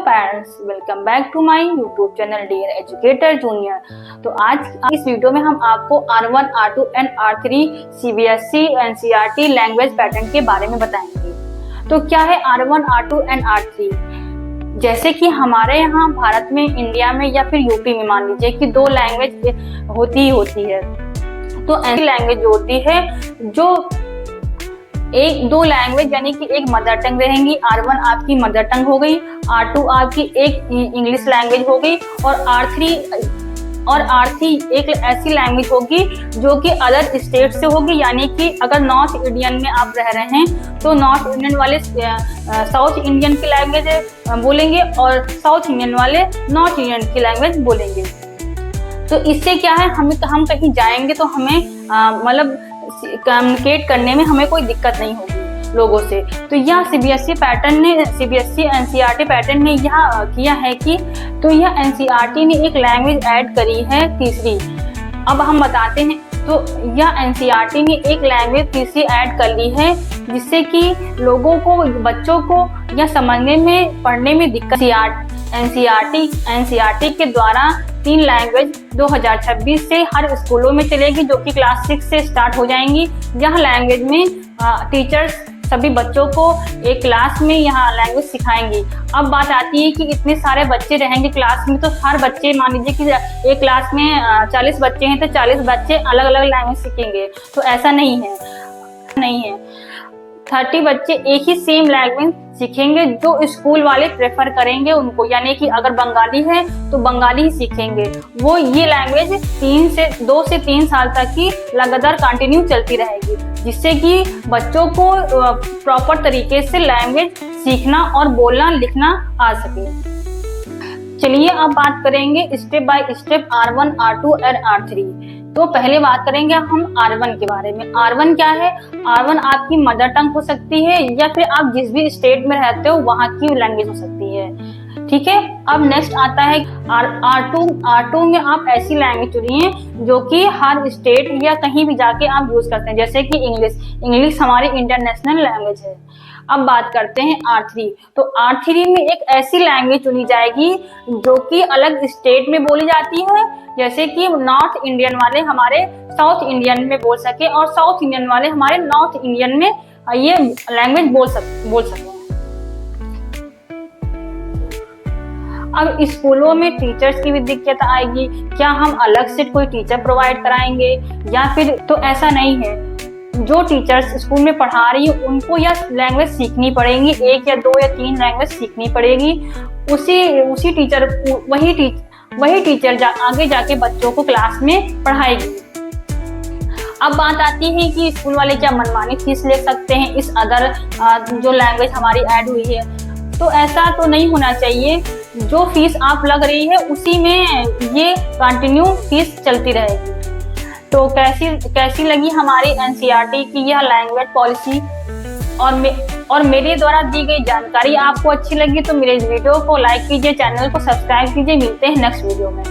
Parents, welcome back to my YouTube channel dear educator junior. तो आज इस video में हम आपको R1, R2 and R3 CBSE NCERT language pattern के बारे में बताएंगे। तो क्या है R1, R2 एंड R3? जैसे कि हमारे यहाँ भारत में, इंडिया में या फिर यूपी में मान लीजिए कि दो लैंग्वेज होती है। तो ऐसी लैंग्वेज जो होती है जो एक दो लैंग्वेज यानी कि एक मदर टंग रहेंगी। R1 आपकी मदर टंग हो गई, R2 आपकी एक इंग्लिश लैंग्वेज हो गई और R3 एक ऐसी लैंग्वेज होगी जो कि अदर स्टेट से होगी। यानी कि अगर नॉर्थ इंडियन में आप रह रहे हैं तो नॉर्थ इंडियन वाले साउथ इंडियन की लैंग्वेज बोलेंगे और साउथ इंडियन वाले नॉर्थ इंडियन की लैंग्वेज बोलेंगे। तो इससे क्या है, हम कहीं जाएंगे तो हमें मतलब कम्युनिकेट करने में हमें कोई दिक्कत नहीं होगी लोगों से। तो यह CBSE NCERT पैटर्न ने यह किया है कि तो यह NCERT ने एक लैंग्वेज ऐड करी है तीसरी। अब हम बताते हैं। तो यह NCERT ने एक लैंग्वेज तीसरी ऐड कर ली है जिससे कि लोगों को, बच्चों को यह समझने में, पढ़ने में दिक्कत। NCERT के द्वारा 3 लैंग्वेज 2026 से हर स्कूलों में चलेगी जो कि क्लास 6 से स्टार्ट हो जाएंगी। यह लैंग्वेज में टीचर्स सभी बच्चों को एक क्लास में यहाँ लैंग्वेज सिखाएंगी। अब बात आती है कि इतने सारे बच्चे रहेंगे क्लास में, तो हर बच्चे, मान लीजिए कि एक क्लास में 40 बच्चे हैं तो 40 बच्चे अलग अलग लैंग्वेज सीखेंगे। तो ऐसा नहीं है। 30 बच्चे एक ही सेम लैंग्वेज सीखेंगे जो स्कूल वाले प्रेफर करेंगे उनको। यानी कि अगर बंगाली है तो बंगाली ही सीखेंगे। वो ये लैंग्वेज 2 से 3 साल तक की लगातार कंटिन्यू चलती रहेगी जिससे कि बच्चों को प्रॉपर तरीके से लैंग्वेज सीखना और बोलना लिखना आ सके। चलिए अब बात करेंगे step by step R1, R2 और R3। तो पहले बात करेंगे हम R1 के बारे में। R1 क्या है? R1 आपकी मदर टंग हो सकती है या फिर आप जिस भी स्टेट में रहते हो वहाँ की लैंग्वेज हो सकती है। ठीक है। अब नेक्स्ट आता है R2 में आप ऐसी लैंग्वेज चुनिए जो कि हर स्टेट या कहीं भी जाके आप यूज करते हैं, जैसे कि इंग्लिश हमारी इंटरनेशनल लैंग्वेज है। अब बात करते हैं R3। तो R3 में एक ऐसी लैंग्वेज चुनी जाएगी जो कि अलग स्टेट में बोली जाती है, जैसे कि नॉर्थ इंडियन वाले हमारे साउथ इंडियन में बोल सके और साउथ इंडियन वाले हमारे नॉर्थ इंडियन में ये लैंग्वेज बोल सके। अब स्कूलों में टीचर्स की भी दिक्कत आएगी। क्या हम अलग से कोई टीचर प्रोवाइड कराएंगे या फिर? तो ऐसा नहीं है। जो टीचर्स स्कूल में पढ़ा रही है उनको यह लैंग्वेज सीखनी पड़ेगी। 1 या 2 या 3 लैंग्वेज सीखनी पड़ेगी। उसी टीचर वही टीचर आगे जाके बच्चों को क्लास में पढ़ाएगी। अब बात आती है कि स्कूल वाले क्या मनमानी फीस ले सकते हैं इस अदर जो लैंग्वेज हमारी ऐड हुई है? तो ऐसा तो नहीं होना चाहिए। जो फीस आप लग रही है उसी में ये कंटिन्यू फीस चलती रहेगी। तो कैसी लगी हमारी NCERT की यह लैंग्वेज पॉलिसी और मेरे द्वारा दी गई जानकारी आपको अच्छी लगी तो मेरे इस वीडियो को लाइक कीजिए, चैनल को सब्सक्राइब कीजिए। मिलते हैं नेक्स्ट वीडियो में।